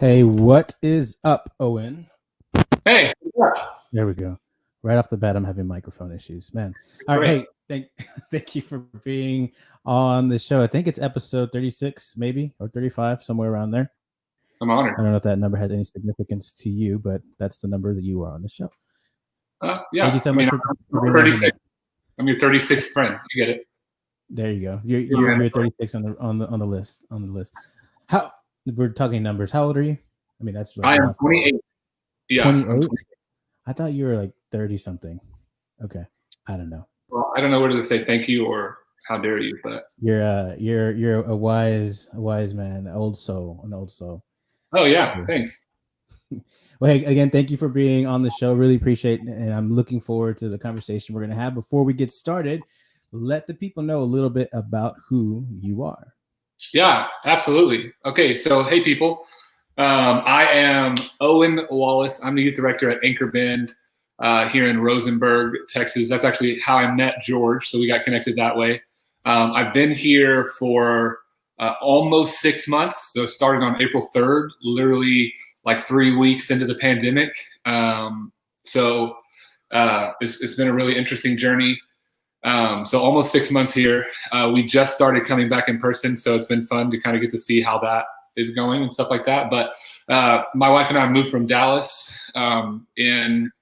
Hey, what is up, Owen? Hey, yeah, There we go. Right off the bat, I'm having microphone issues, man. All right, great. hey, thank you for being on the show. I think it's episode 36, maybe, or 35, somewhere around there. I'm honored. I don't know if that number has any significance to you, but that's the number that you are on the show. Thank Yeah, you so I much mean, for I'm being on here, 36. man. I'm your 36th friend. You get it. There you go. You're You're you're, a you're 36 on the list. How we're talking numbers? How old are you? I mean, that's like I am enough. 28. Yeah, I'm 28. 20. I thought you were like 30 something. Okay, I don't know. Well, I don't know whether to say thank you or how dare you, but You're a wise man, an old soul. oh yeah, Yeah. thanks. Well, hey, again, thank you for being on the show. Really appreciate it, and I'm looking forward to the conversation we're going to have. Before we get started, let the people know a little bit about who you are. Yeah, absolutely. Okay, so hey people, I am Owen Wallace. I'm the youth director at Anchor Bend here in Rosenberg, Texas. That's actually how I met George, so we got connected that way. I've been here for almost 6 months. So started on April 3rd, literally like 3 weeks into the pandemic. It's been a really interesting journey. So almost 6 months here. We just started coming back in person, so it's been fun to kind of get to see how that is going and stuff like that. But my wife and I moved from Dallas in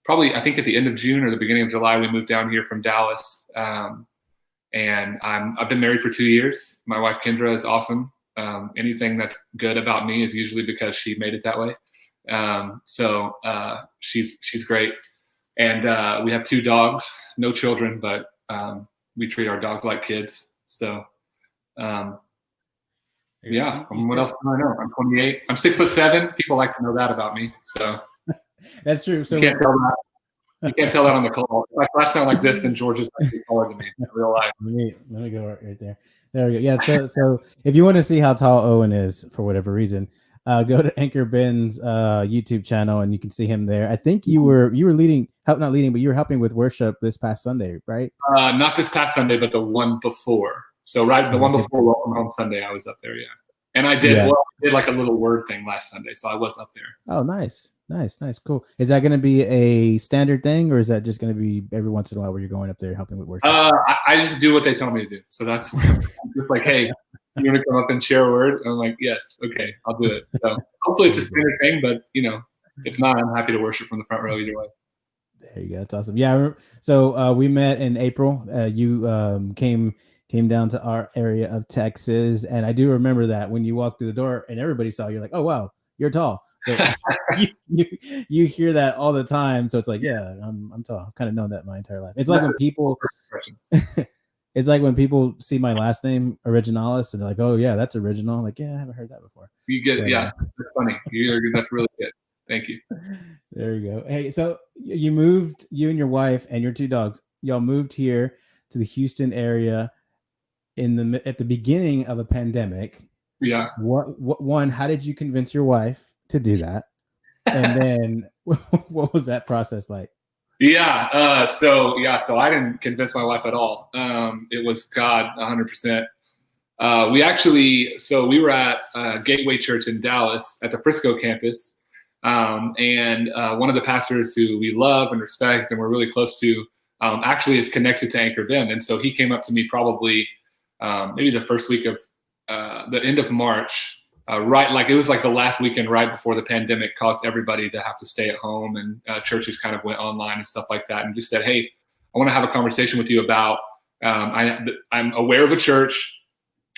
probably, I think at the end of June or the beginning of July. We moved down here from Dallas, and I've been married for 2 years. My wife Kendra is awesome. Anything that's good about me is usually because she made it that way. She's great. And we have 2 dogs, no children, but we treat our dogs like kids. So, yeah. What else do I know? I'm 28. I'm 6'7". People like to know that about me. So That's true. So you can't tell that. You can't tell that on the call. If I sound like this, then George is actually taller than me in real life. let me go right there. There we go. Yeah. So if you want to see how tall Owen is for whatever reason, go to Anchor Ben's YouTube channel and you can see him there. I think you were leading, not leading, but you were helping with worship this past Sunday, right? Not this past Sunday, but the one before. So the one before Welcome Home Sunday, I was up there. Yeah, and I did like a little word thing last Sunday, so I was up there. Oh, nice, cool. Is that going to be a standard thing, or is that just going to be every once in a while where you're going up there helping with worship? I just do what they tell me to do. So that's just like, hey, you want to come up and share a word? And I'm like, yes, okay, I'll do it. So hopefully it's a standard thing, but if not, I'm happy to worship from the front row either way. There you go. That's awesome. Yeah. So we met in April. You came down to our area of Texas, and I do remember that when you walked through the door and everybody saw you, you're like, oh wow, you're tall. But you hear that all the time, so it's like, yeah, I'm tall. I've kind of known that my entire life. It's like when people it's like when people see my last name Originalis and they're like, oh yeah, that's original. I'm like, yeah, I haven't heard that before. You get it. Yeah, that's funny. That's really good. Thank you. There you go. Hey, so you moved, you and your wife and your 2 dogs, y'all moved here to the Houston area at the beginning of a pandemic. Yeah. One, how did you convince your wife to do that? And then what was that process like? Yeah. So I didn't convince my wife at all. It was God 100%. We were at Gateway Church in Dallas at the Frisco campus. And one of the pastors who we love and respect and we're really close to actually is connected to Anchor Bend. And so he came up to me probably maybe the first week of the end of March, right? Like it was like the last weekend right before the pandemic caused everybody to have to stay at home and churches kind of went online and stuff like that. And just said, hey, I want to have a conversation with you about, I'm aware of a church.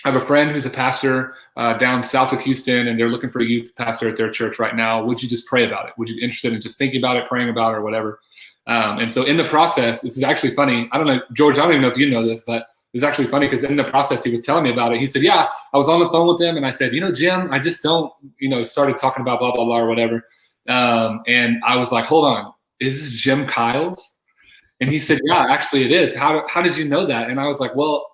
I have a friend who's a pastor down south of Houston, and they're looking for a youth pastor at their church right now. Would you just pray about it? Would you be interested in just thinking about it, praying about it, or whatever? And so in the process, this is actually funny. I don't know, George, I don't even know if you know this, but it's actually funny because in the process, he was telling me about it. He said, yeah, I was on the phone with him, and I said, Jim, I just don't, started talking about blah, blah, blah, or whatever. And I was like, hold on, is this Jim Kyle's? And he said, yeah, actually it is. How did you know that? And I was like, well,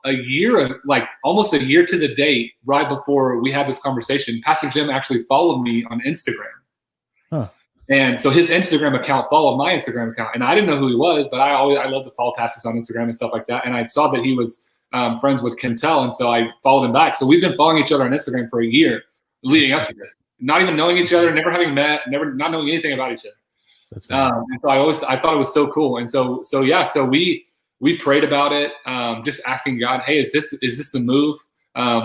almost a year to the date, right before we had this conversation, Pastor Jim actually followed me on Instagram. Huh. And so his Instagram account followed my Instagram account. And I didn't know who he was, but I love to follow pastors on Instagram and stuff like that. And I saw that he was friends with Kentel. And so I followed him back. So we've been following each other on Instagram for a year leading up to this. not even knowing each other, never having met, not knowing anything about each other. That's right. And so I thought it was so cool. And so we prayed about it, just asking God, hey, is this the move?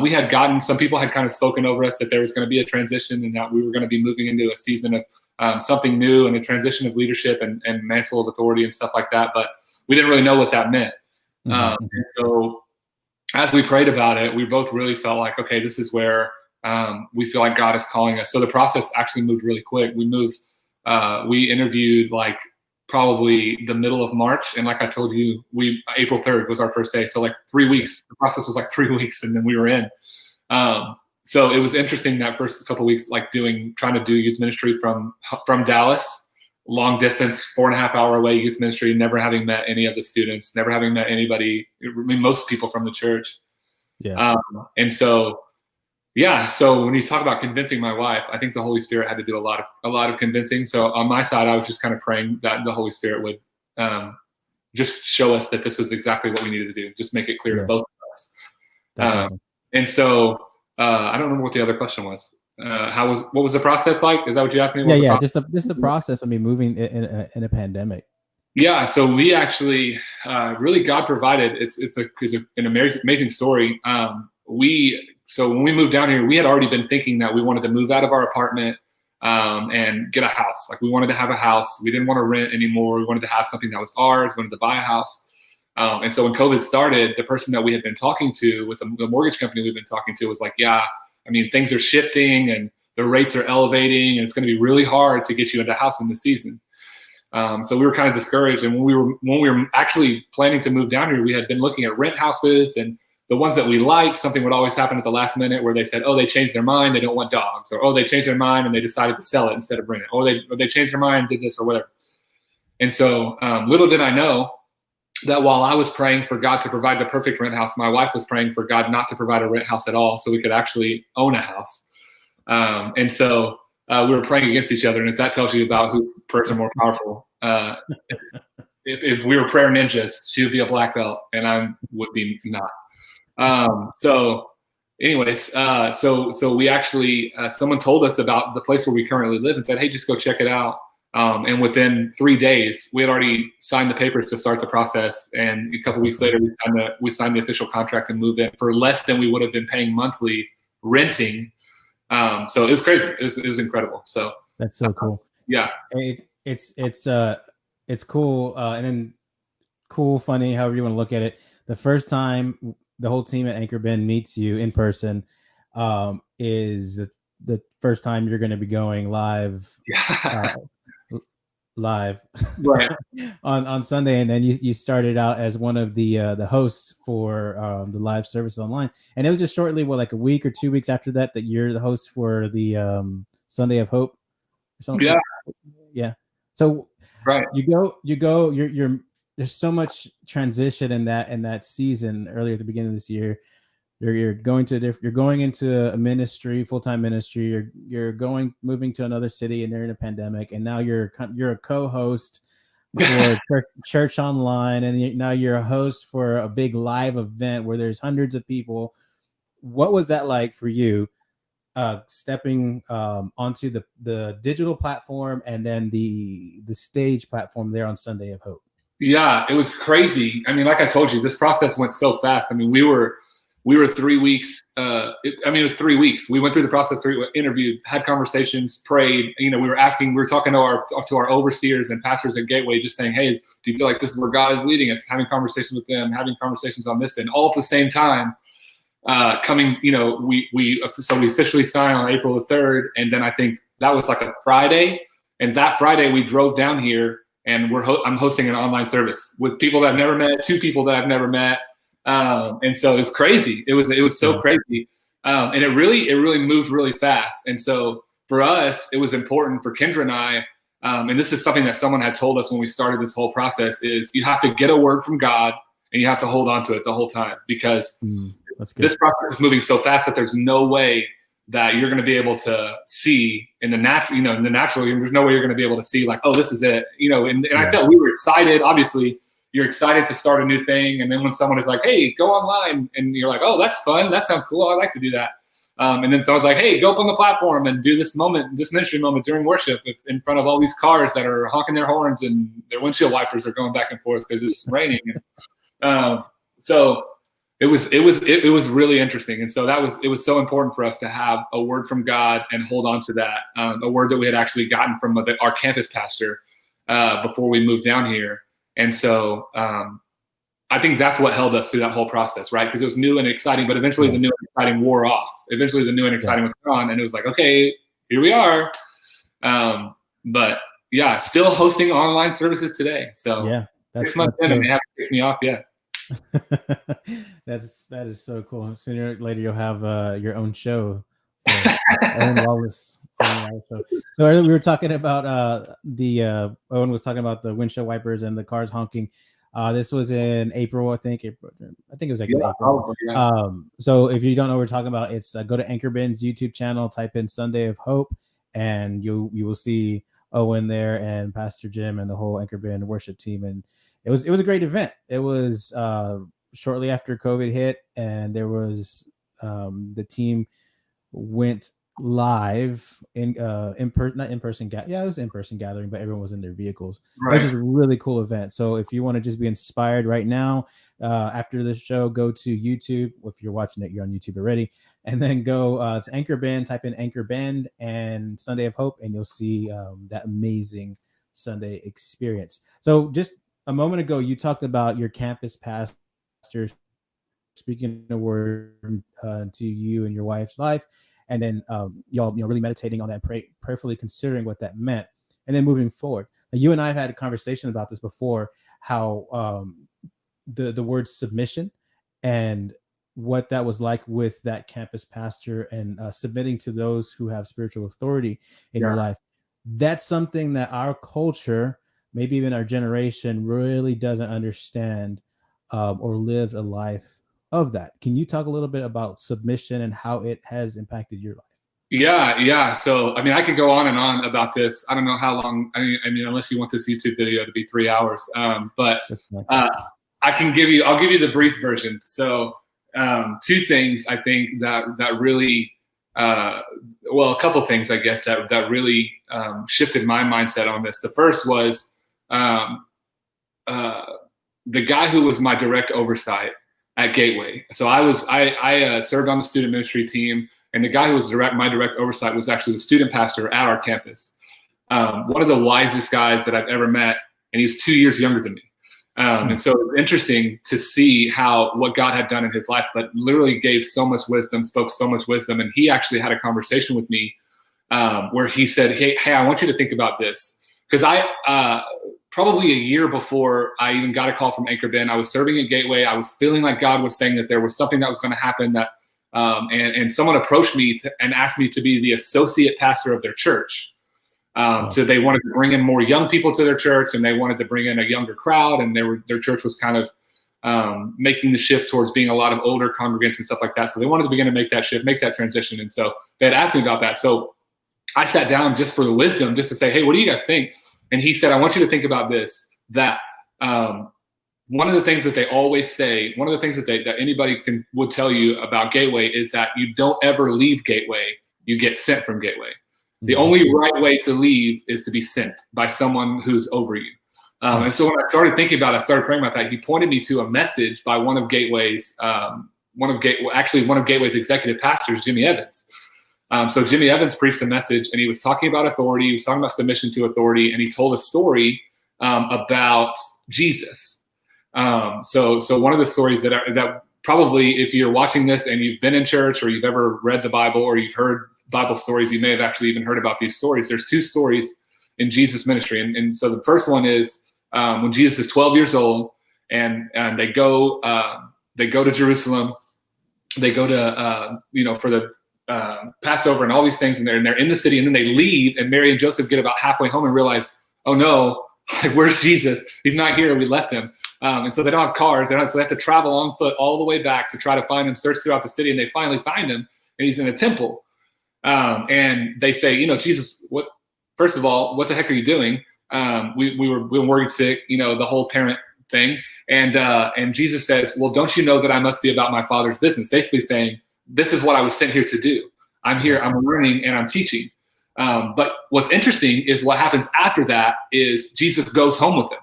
We had some people had kind of spoken over us that there was going to be a transition and that we were going to be moving into a season of something new and a transition of leadership and mantle of authority and stuff like that. But we didn't really know what that meant. And so as we prayed about it, we both really felt like, okay, this is where we feel like God is calling us. So the process actually moved really quick. We interviewed like probably the middle of March. And like I told you, April 3rd was our first day. So like 3 weeks, the process was like 3 weeks and then we were in. So it was interesting that first couple of weeks, like trying to do youth ministry from Dallas, long distance, 4.5 hour away youth ministry, never having met any of the students, never having met anybody, most people from the church. Yeah. And so, so when you talk about convincing my wife, I think the Holy Spirit had to do a lot of convincing. So on my side, I was just kind of praying that the Holy Spirit would just show us that this was exactly what we needed to do, just make it clear to both of us. That's awesome. And so I don't remember what the other question was. What was the process like? Is that what you asked me? Just the process. I mean, moving in a pandemic. Yeah, so we actually really God provided. It's an amazing story. So when we moved down here, we had already been thinking that we wanted to move out of our apartment and get a house. Like we wanted to have a house. We didn't want to rent anymore. We wanted to have something that was ours. We wanted to buy a house. And so when COVID started, the person that we had been talking to with the mortgage company we've been talking to was like, yeah, I mean, things are shifting and the rates are elevating and it's going to be really hard to get you into a house in this season. So we were kind of discouraged. And when we were actually planning to move down here, we had been looking at rent houses, and the ones that we liked, something would always happen at the last minute where they said, oh, they changed their mind, they don't want dogs, or oh, they changed their mind and they decided to sell it instead of rent it, or they changed their mind, did this or whatever. And so little did I know that while I was praying for God to provide the perfect rent house, my wife was praying for God not to provide a rent house at all so we could actually own a house. And so we were praying against each other, and if that tells you about whose prayers are more powerful, if we were prayer ninjas, she would be a black belt and I would be not. So anyways, so we actually, someone told us about the place where we currently live and said, hey, just go check it out. And within 3 days, we had already signed the papers to start the process. And a couple weeks later, we signed the official contract and moved in for less than we would have been paying monthly renting. So it was crazy. It was incredible. So that's so cool. Yeah. It's cool. And then cool, funny, however you want to look at it. The first time the whole team at Anchor Bend meets you in person is the first time you're going to be going live. Yeah. Live right on Sunday, and then you started out as one of the hosts for the live service online, and it was just shortly, like a week or 2 weeks after that you're the host for the Sunday of Hope or something. Yeah. So right, you're there's so much transition in that season earlier at the beginning of this year. You're going into a ministry, full-time ministry. You're moving to another city, and they're in a pandemic. And now you're a co-host for church online, and now you're a host for a big live event where there's hundreds of people. What was that like for you, stepping onto the digital platform and then the stage platform there on Sunday of Hope? Yeah, it was crazy. I mean, like I told you, this process went so fast. I mean, we were 3 weeks. It was 3 weeks. We went through the process, interviewed, had conversations, prayed. We were talking to our overseers and pastors at Gateway, just saying, hey, do you feel like this is where God is leading us? Having conversations with them, having conversations on this, and all at the same time, we officially signed on April the 3rd, and then I think that was like a Friday, and that Friday we drove down here, and I'm hosting an online service with people that I've never met, 2 people that I've never met. And so it's crazy. It was so crazy. And it really moved really fast. And so for us, it was important for Kendra and I, and this is something that someone had told us when we started this whole process, is you have to get a word from God and you have to hold on to it the whole time, because this process is moving so fast that there's no way that you're going to be able to see in the natural, there's no way you're going to be able to see like, oh, this is it, and I felt we were excited. Obviously, you're excited to start a new thing. And then when someone is like, hey, go online, and you're like, oh, that's fun. That sounds cool. I like to do that. And then so I was like, hey, go up on the platform and do this ministry moment during worship in front of all these cars that are honking their horns and their windshield wipers are going back and forth because it's raining. So it was really interesting. And so it was so important for us to have a word from God and hold on to that, a word that we had actually gotten from our campus pastor before we moved down here. And so I think that's what held us through that whole process, right? Because it was new and exciting, but eventually the new and exciting wore off. Eventually the new and exciting was gone, and it was like, okay, here we are. But yeah, still hosting online services today. So yeah, 6 months in, and they haven't kicked me off yet. That is so cool. Sooner or later, you'll have your own show, Owen Wallace. So earlier we were talking about Owen was talking about the windshield wipers and the cars honking. This was in April, I think. It was like in April. So if you don't know what we're talking about, it's go to Anchor Ben's YouTube channel, type in Sunday of Hope, and you will see Owen there and Pastor Jim and the whole Anchor Ben worship team. And it was a great event. It was shortly after COVID hit, and there was the team went live in person, not in person. It was in person gathering, but everyone was in their vehicles. Right. It was just a really cool event. So if you want to just be inspired right now, after the show, go to YouTube. If you're watching it, you're on YouTube already, and then go to Anchor Band, type in Anchor Band and Sunday of Hope, and you'll see that amazing Sunday experience. So just a moment ago, you talked about your campus pastors speaking a word to you and your wife's life. And then y'all, really meditating on that, prayerfully considering what that meant, and then moving forward. Now, you and I have had a conversation about this before, how the word submission and what that was like with that campus pastor and submitting to those who have spiritual authority in your life. That's something that our culture, maybe even our generation, really doesn't understand or lives a life of that. Can you talk a little bit about submission and how it has impacted your life? Yeah. So, I mean, I could go on and on about this. I don't know how long. I mean, unless you want this YouTube video to be 3 hours. But I'll give you the brief version. So, two things I think that really, a couple things I guess that really shifted my mindset on this. The first was the guy who was my direct oversight at Gateway. So I served on the student ministry team, and the guy who was my direct oversight was actually the student pastor at our campus. One of the wisest guys that I've ever met, and he's 2 years younger than me. And so it's interesting to see what God had done in his life, but literally gave so much wisdom, spoke so much wisdom. And he actually had a conversation with me where he said, hey, I want you to think about this. Because probably a year before I even got a call from Anchor Ben, I was serving at Gateway. I was feeling like God was saying that there was something that was going to happen, that and someone approached me and asked me to be the associate pastor of their church. So they wanted to bring in more young people to their church, and they wanted to bring in a younger crowd, and their church was kind of making the shift towards being a lot of older congregants and stuff like that. So they wanted to begin to make that shift, make that transition. And so they had asked me about that. So I sat down just for the wisdom, just to say, hey, what do you guys think? And he said, I want you to think about this, that one of the things that they always say, one of the things that anybody would tell you about Gateway is that you don't ever leave Gateway, you get sent from Gateway. The only right way to leave is to be sent by someone who's over you. And so when I started thinking about it, I started praying about that. He pointed me to a message by one of Gateway's executive pastors, Jimmy Evans. So Jimmy Evans preached a message, and he was talking about authority. He was talking about submission to authority, and he told a story about Jesus. So one of the stories that probably, if you're watching this and you've been in church, or you've ever read the Bible, or you've heard Bible stories, you may have actually even heard about these stories. There's two stories in Jesus' ministry, and so the first one is when Jesus is 12 years old, and they go to Jerusalem. They go to for the Passover and all these things, and they're in the city, and then they leave, and Mary and Joseph get about halfway home and realize, oh no, where's Jesus? He's not here. We left him. And so they don't have cars. So they have to travel on foot all the way back to try to find him, search throughout the city, and they finally find him, and he's in a temple. And they say, Jesus, first of all, what the heck are you doing? We were worried sick, the whole parent thing. And Jesus says, well, don't you know that I must be about my Father's business? Basically saying, this is what I was sent here to do. I'm here, I'm learning, and I'm teaching. But what's interesting is what happens after that is Jesus goes home with them.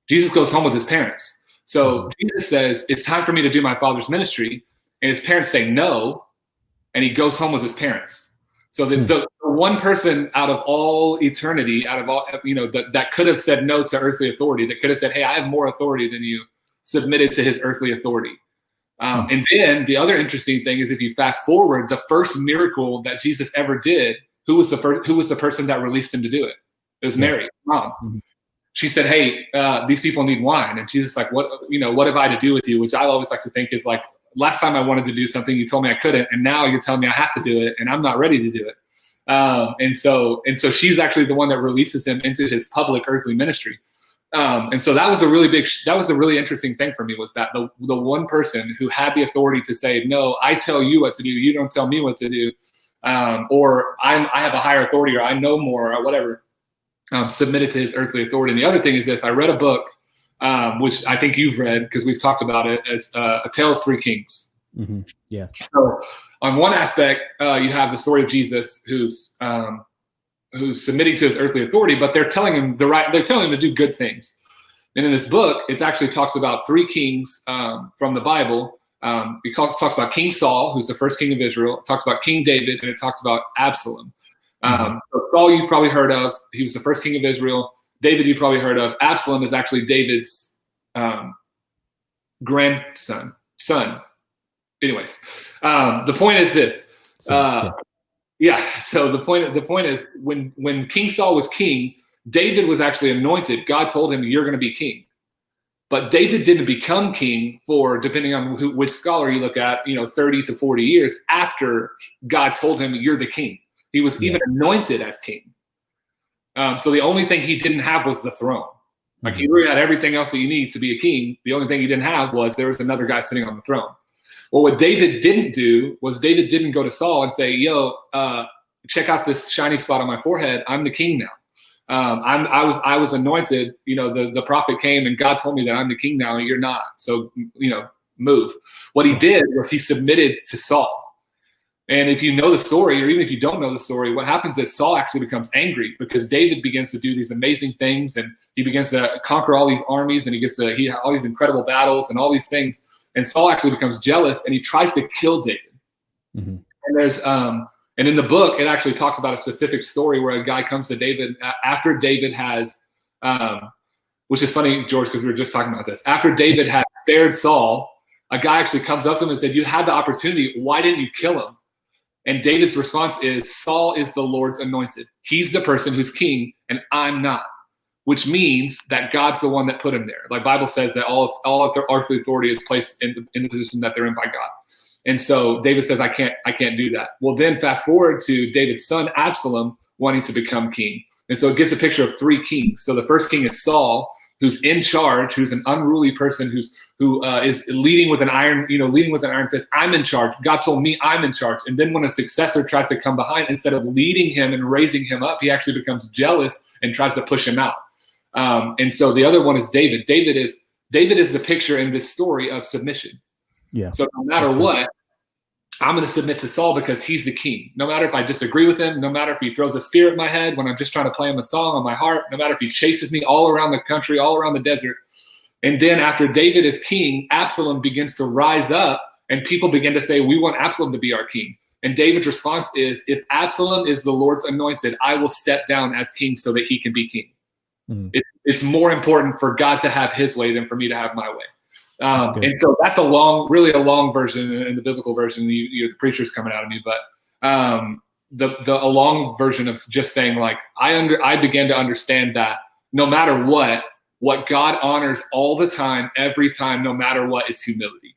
Jesus goes home with his parents. So Jesus says, it's time for me to do my Father's ministry. And his parents say no, and he goes home with his parents. So the one person out of all eternity, out of all, that could have said no to earthly authority, that could have said, hey, I have more authority than you, submitted to his earthly authority. And then the other interesting thing is, if you fast forward, the first miracle that Jesus ever did, who was the person that released him to do it? It was Mary, mom. She said, hey, these people need wine. And Jesus like, what have I to do with you? Which I always like to think is like, last time I wanted to do something, you told me I couldn't. And now you're telling me I have to do it, and I'm not ready to do it. And so she's actually the one that releases him into his public earthly ministry. And so that was a really interesting thing for me, was that the one person who had the authority to say, no, I tell you what to do, you don't tell me what to do. Or I have a higher authority, or I know more, or whatever, submitted to his earthly authority. And the other thing is this: I read a book, which I think you've read because we've talked about it, as A Tale of Three Kings. Yeah. So on one aspect, you have the story of Jesus, who's submitting to his earthly authority, but they're telling him to do good things. And in this book, it actually talks about three kings from the Bible. It talks about King Saul, who's the first king of Israel. It talks about King David, and it talks about Absalom. So Saul, you've probably heard of. He was the first king of Israel. David, you've probably heard of. Absalom is actually David's grandson. Anyways, the point is this. So the point is, when King Saul was king, David was actually anointed. God told him, you're going to be king. But David didn't become king for, depending on which scholar you look at, 30 to 40 years after God told him, you're the king. He was even anointed as king. So the only thing he didn't have was the throne. Like, he really had everything else that you need to be a king. The only thing he didn't have was there was another guy sitting on the throne. Well, what David didn't do was David didn't go to Saul and say, yo, check out this shiny spot on my forehead. I'm the king now. I was anointed. The prophet came and God told me that I'm the king now and you're not. So, move. What he did was he submitted to Saul. And if you know the story, or even if you don't know the story, what happens is Saul actually becomes angry because David begins to do these amazing things, and he begins to conquer all these armies, and he had all these incredible battles and all these things. And Saul actually becomes jealous, and he tries to kill David. And there's and in the book, it actually talks about a specific story where a guy comes to David after David has, which is funny, George, because we were just talking about this. After David had spared Saul, a guy actually comes up to him and said, you had the opportunity. Why didn't you kill him? And David's response is, Saul is the Lord's anointed. He's the person who's king, and I'm not. Which means that God's the one that put him there. Like, Bible says that all of their earthly authority is placed in the position that they're in by God. And so David says, I can't do that. Well, then fast forward to David's son Absalom wanting to become king. And so it gives a picture of three kings. So the first king is Saul, who's in charge, who's an unruly person, who is leading with an iron fist. I'm in charge. God told me I'm in charge. And then when a successor tries to come behind, instead of leading him and raising him up, he actually becomes jealous and tries to push him out. And so the other one is David. David is the picture in this story of submission. Yeah. So no matter what, I'm going to submit to Saul because he's the king. No matter if I disagree with him, no matter if he throws a spear at my head when I'm just trying to play him a song on my heart, no matter if he chases me all around the country, all around the desert. And then after David is king, Absalom begins to rise up, and people begin to say, we want Absalom to be our king. And David's response is, if Absalom is the Lord's anointed, I will step down as king so that he can be king. It's more important for God to have his way than for me to have my way. And so that's really a long version in the biblical version. The preacher's coming out of me, but a long version of just saying, like, I began to understand that no matter what God honors all the time, every time, no matter what, is humility.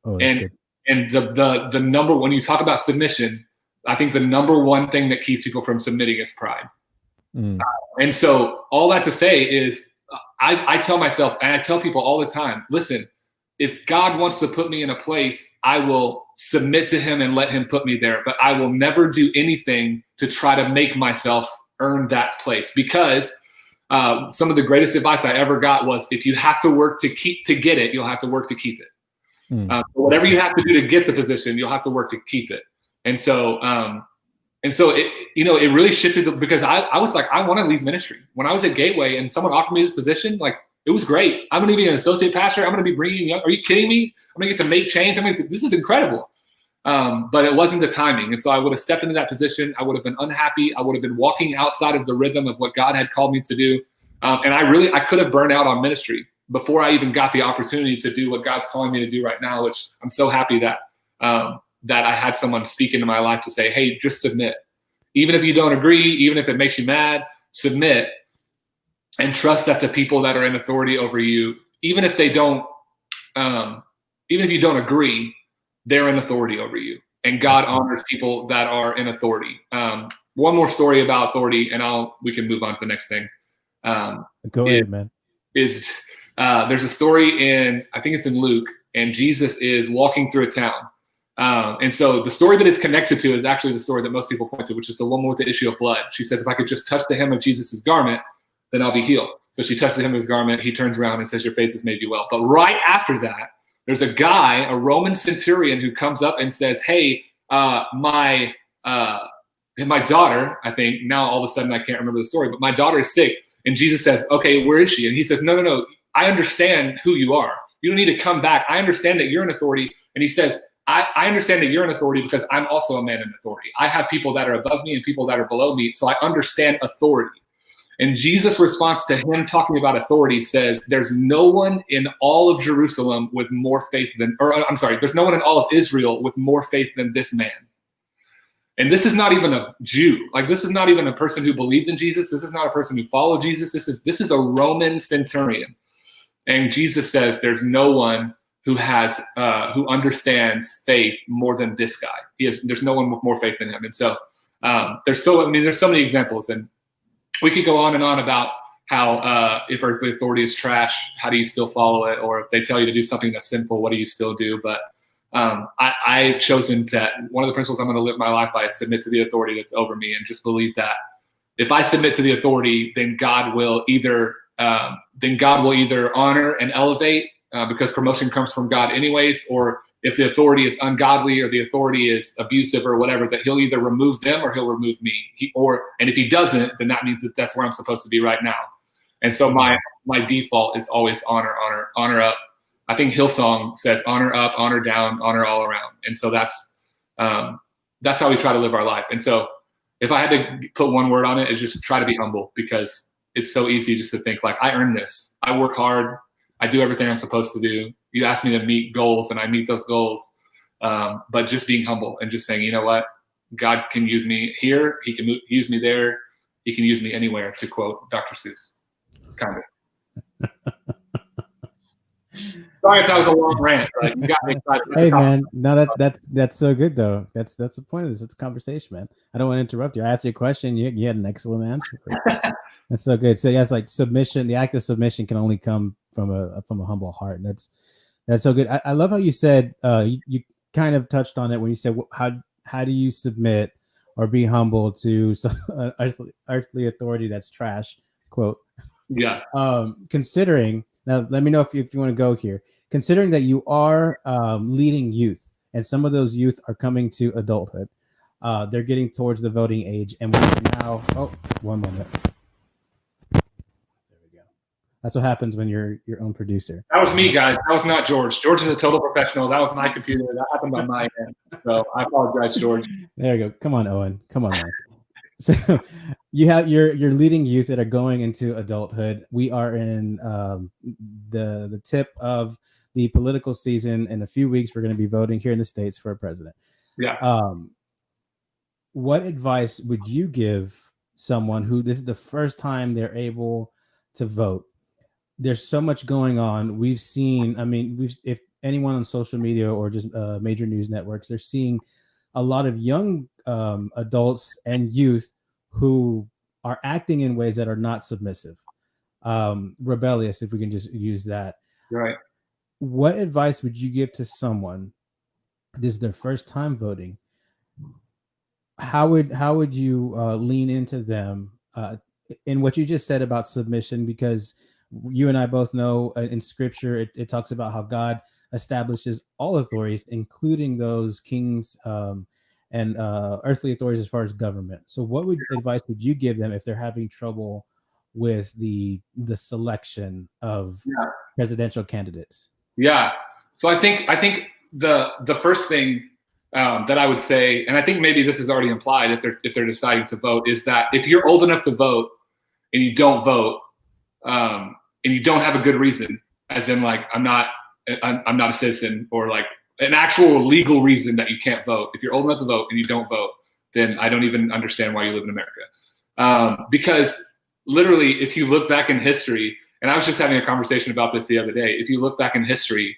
And the number, when you talk about submission, I think the number one thing that keeps people from submitting is pride. And so all that to say is, I tell myself, and I tell people all the time, listen, if God wants to put me in a place, I will submit to him and let him put me there. But I will never do anything to try to make myself earn that place, because some of the greatest advice I ever got was, if you have to work to get it, you'll have to work to keep it. Whatever you have to do to get the position, you'll have to work to keep it. And so it, it really shifted because I was like, I want to leave ministry. When I was at Gateway and someone offered me this position, like, it was great. I'm going to be an associate pastor. I'm going to be bringing young. Are you kidding me? I'm going to get to make change. This is incredible. But it wasn't the timing. And so I would have stepped into that position. I would have been unhappy. I would have been walking outside of the rhythm of what God had called me to do. And I could have burned out on ministry before I even got the opportunity to do what God's calling me to do right now, which I'm so happy that I had someone speak into my life to say, hey, just submit. Even if you don't agree, even if it makes you mad, submit and trust that the people that are in authority over you, even if you don't agree, they're in authority over you. And God honors people that are in authority. One more story about authority, and we can move on to the next thing. Go ahead, man. There's a story I think it's in Luke, and Jesus is walking through a town. And so the story that it's connected to is actually the story that most people point to, which is the woman with the issue of blood. She says, if I could just touch the hem of Jesus's garment, then I'll be healed. So she touches the hem of his garment. He turns around and says, your faith has made you well. But right after that, there's a guy, a Roman centurion, who comes up and says, hey, my daughter, I think now all of a sudden I can't remember the story, but my daughter is sick. And Jesus says, okay, where is she? And he says, no, I understand who you are. You don't need to come back. I understand that you're in authority. And he says, I understand that you're in authority because I'm also a man in authority. I have people that are above me and people that are below me. So I understand authority. And Jesus' response to him talking about authority says, there's no one in all of Jerusalem with more faith there's no one in all of Israel with more faith than this man. And this is not even a Jew. Like, this is not even a person who believes in Jesus. This is not a person who followed Jesus. This is a Roman centurion. And Jesus says, there's no one who understands faith more than this guy. There's no one with more faith than him. And so there's so many examples, and we could go on and on about how if earthly authority is trash, how do you still follow it? Or if they tell you to do something that's sinful, what do you still do? But I've chosen that one of the principles I'm going to live my life by is submit to the authority that's over me, and just believe that if I submit to the authority, then God will either honor and elevate, because promotion comes from God anyways, or if the authority is ungodly or the authority is abusive or whatever, that he'll either remove them or he'll remove me. And if he doesn't, then that means that that's where I'm supposed to be right now. And so my default is always honor up. I think Hillsong says honor up, honor down, honor all around. And so that's how we try to live our life. And so if I had to put one word on it, it's just try to be humble, because it's so easy just to think like, I earned this. I work hard. I do everything I'm supposed to do. You ask me to meet goals, and I meet those goals. But just being humble and just saying, you know what? God can use me here. He can use me there. He can use me anywhere, to quote Dr. Seuss. Kind of. Sorry if that was a long rant, but you got me excited. Hey, man, no, that's so good though. That's the point of this. It's a conversation, man. I don't want to interrupt you. I asked you a question. You had an excellent answer for it. That's so good. So yes, like submission, the act of submission can only come from a humble heart. And that's so good. I love how you said you kind of touched on it when you said how do you submit or be humble to some earthly authority that's trash, quote. Yeah. Considering, now let me know if you want to go here. Considering that you are leading youth, and some of those youth are coming to adulthood, they're getting towards the voting age, and we're now. Oh, one moment. There we go. That's what happens when you're your own producer. That was me, guys. That was not George. George is a total professional. That was my computer. That happened on my end. So I apologize, George. There you go. Come on, Owen. Come on, man. So you're leading youth that are going into adulthood. We are in the tip of the political season. In a few weeks, we're going to be voting here in the States for a president. Yeah. What advice would you give someone who this is the first time they're able to vote? There's so much going on. We've seen, if anyone on social media or just major news networks, they're seeing a lot of young adults and youth who are acting in ways that are not submissive, rebellious, if we can just use that. Right. What advice would you give to someone? This is their first time voting. How would you lean into them in what you just said about submission? Because you and I both know in Scripture it talks about how God establishes all authorities, including those kings earthly authorities as far as government. So what advice would you give them if they're having trouble with the selection of presidential candidates? Yeah. So I think the first thing that I would say, and I think maybe this is already implied if they're deciding to vote, is that if you're old enough to vote and you don't vote, and you don't have a good reason, as in like I'm not a citizen, or like an actual legal reason that you can't vote. If you're old enough to vote and you don't vote, then I don't even understand why you live in America. Because literally, if you look back in history, and I was just having a conversation about this the other day, if you look back in history,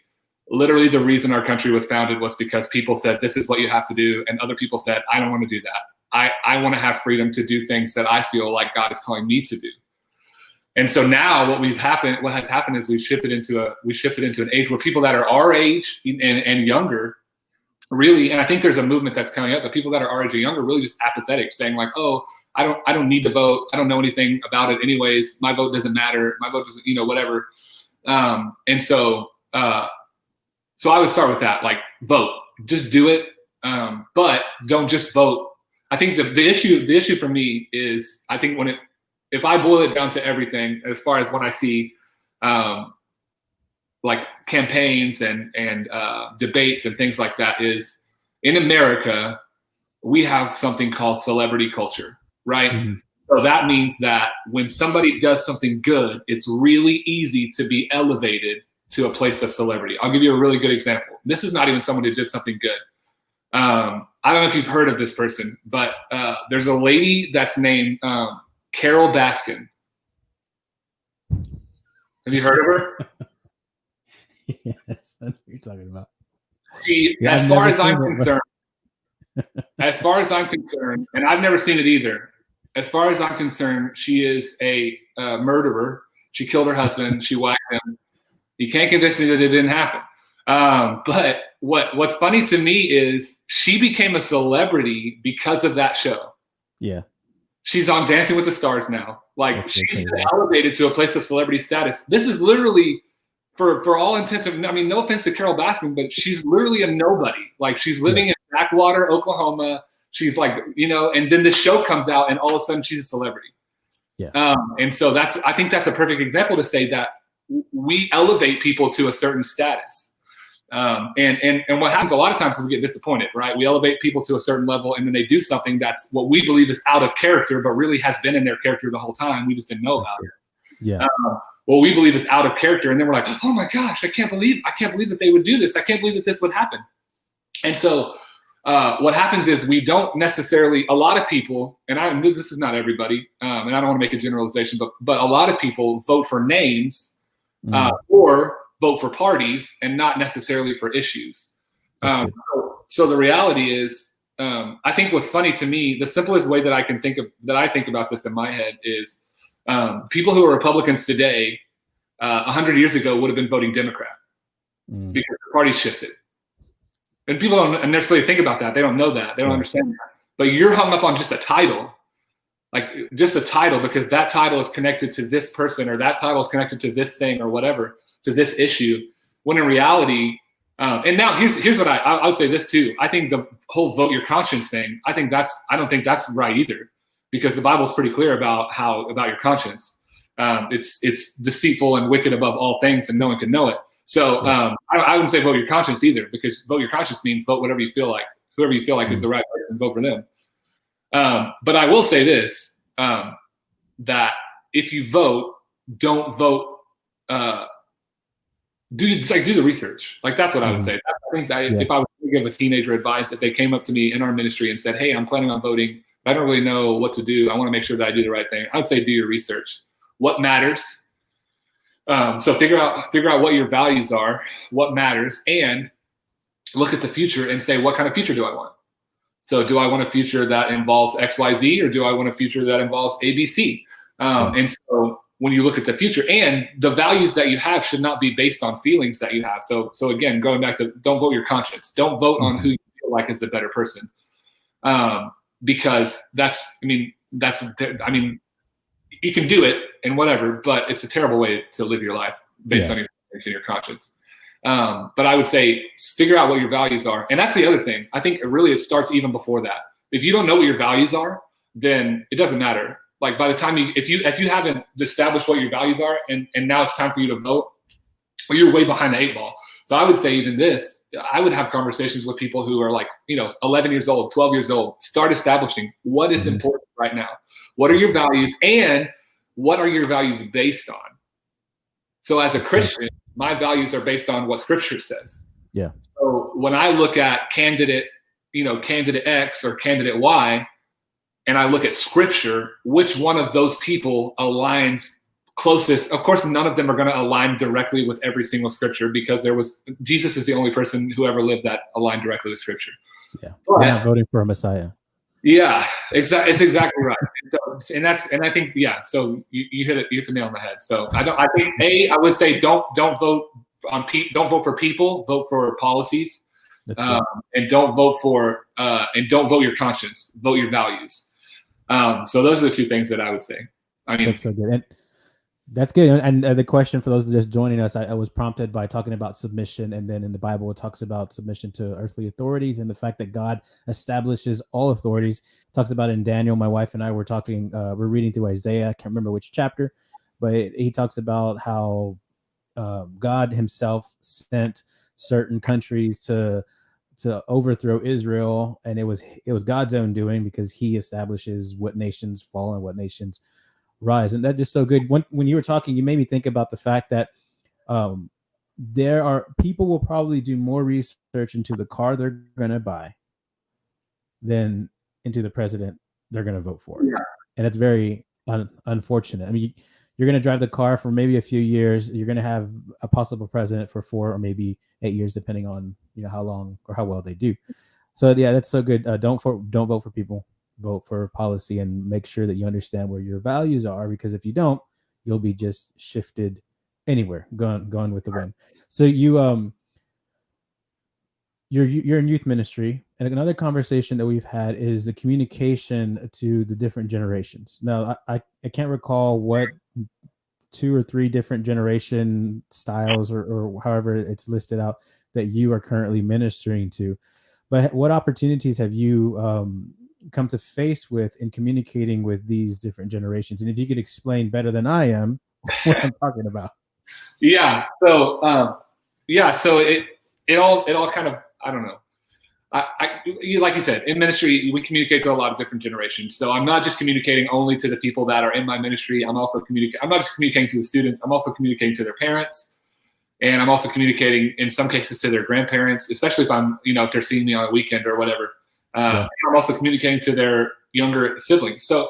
literally the reason our country was founded was because people said, this is what you have to do. And other people said, I don't want to do that. I want to have freedom to do things that I feel like God is calling me to do. And so now what has happened is we've shifted into an age where people that are our age and younger really, and I think there's a movement that's coming up, but people that are our age or younger really just apathetic, saying like, oh, I don't need to vote. I don't know anything about it anyways. My vote doesn't matter. My vote doesn't, whatever. And so I would start with that, like vote, just do it. But don't just vote. I think the issue for me is, I think if I boil it down to everything, as far as when I see like campaigns and debates and things like that, is in America, we have something called celebrity culture, right? Mm-hmm. So that means that when somebody does something good, it's really easy to be elevated to a place of celebrity. I'll give you a really good example. This is not even someone who did something good. I don't know if you've heard of this person, but there's a lady that's named Carol Baskin. Have you heard of her? Yes, that's what you're talking about. As far as I'm concerned, and I've never seen it either. As far as I'm concerned, she is a murderer. She killed her husband. She whacked him. You can't convince me that it didn't happen. But what's funny to me is she became a celebrity because of that show. Yeah. She's on Dancing with the Stars now. Like, she's elevated to a place of celebrity status. This is literally, for all intents and, I mean, no offense to Carol Baskin, but she's literally a nobody. Like, she's living in Blackwater, Oklahoma. She's like, and then the show comes out and all of a sudden she's a celebrity. Yeah. And so I think that's a perfect example to say that we elevate people to a certain status. And what happens a lot of times is we get disappointed, right? We elevate people to a certain level and then they do something that's what we believe is out of character, but really has been in their character the whole time. We just didn't know about it. Yeah. What we believe is out of character. And then we're like, oh my gosh, I can't believe that they would do this. I can't believe that this would happen. And so what happens is we don't necessarily, a lot of people, and this is not everybody, and I don't want to make a generalization, but a lot of people vote for names or vote for parties and not necessarily for issues. So the reality is, I think what's funny to me, the simplest way that I think about this in my head is people who are Republicans today, 100 years ago would have been voting Democrat because the party shifted. And people don't necessarily think about that. They don't know that. They don't understand that. But you're hung up on just a title, because that title is connected to this person, or that title is connected to this thing or whatever, to this issue. When in reality, and now here's what I would say this too. I think the whole vote your conscience thing, I don't think that's right either, because the Bible's pretty clear about your conscience. It's deceitful and wicked above all things, and no one can know it. So I wouldn't say vote your conscience either, because vote your conscience means vote whatever you feel like. Whoever you feel like is the right person, vote for them. But I will say this, that if you vote, don't vote. Do the research. Like, that's what I would say. I think that if I was to give a teenager advice, if they came up to me in our ministry and said, hey, I'm planning on voting, but I don't really know what to do, I want to make sure that I do the right thing, I would say do your research. What matters? So figure out what your values are, what matters, and look at the future and say, what kind of future do I want? So do I want a future that involves X, Y, Z, or do I want a future that involves A, B, C? And so when you look at the future, and the values that you have should not be based on feelings that you have. So again, going back to, don't vote your conscience. Don't vote on who you feel like is a better person. Because you can do it and whatever, but it's a terrible way to live your life based on your feelings and your conscience. But I would say figure out what your values are. And that's the other thing. I think it starts even before that. If you don't know what your values are, then it doesn't matter. Like by the time if you haven't established what your values are and now it's time for you to vote, well, you're way behind the 8 ball. So I would say even this, I would have conversations with people who are like, 11 years old, 12 years old, start establishing what is important right now. What are your values and what are your values based on? So as a Christian, my values are based on what Scripture says. Yeah. So when I look at candidate X or candidate Y, and I look at Scripture, which one of those people aligns closest? Of course, none of them are going to align directly with every single Scripture because Jesus is the only person who ever lived that aligned directly with Scripture. Yeah, we're not voting for a Messiah. Yeah, exactly. It's exactly right. And I think, yeah. So you hit the nail on the head. So I think I would say don't vote for people. Vote for policies, and don't vote your conscience. Vote your values. So those are the 2 things that I would say. I mean, that's so good. And that's good. And the question for those just joining us, I was prompted by talking about submission. And then in the Bible, it talks about submission to earthly authorities and the fact that God establishes all authorities. It talks about in Daniel, my wife and I were talking, we're reading through Isaiah. I can't remember which chapter, but he talks about how God himself sent certain countries to overthrow Israel. And it was God's own doing because he establishes what nations fall and what nations rise. And that's just so good. When you were talking, you made me think about the fact that there are people will probably do more research into the car they're going to buy than into the president they're going to vote for. Yeah. And it's very unfortunate. I mean, you're going to drive the car for maybe a few years. You're going to have a possible president for 4 or maybe 8 years, depending on how long or how well they do. So yeah, that's so good. Don't vote for people. Vote for policy and make sure that you understand where your values are, because if you don't, you'll be just shifted anywhere, gone with the wind. So you're in youth ministry, and another conversation that we've had is the communication to the different generations. Now, I can't recall what 2 or 3 different generation styles or however it's listed out that you are currently ministering to, but what opportunities have you come to face with in communicating with these different generations? And if you could explain better than I am what I'm talking about. Yeah. So so it all kind of, I don't know. Like you said, in ministry, we communicate to a lot of different generations. So I'm not just communicating only to the people that are in my ministry. I'm not just communicating to the students. I'm also communicating to their parents, and I'm also communicating in some cases to their grandparents, especially if they're seeing me on a weekend or whatever. I'm also communicating to their younger siblings. So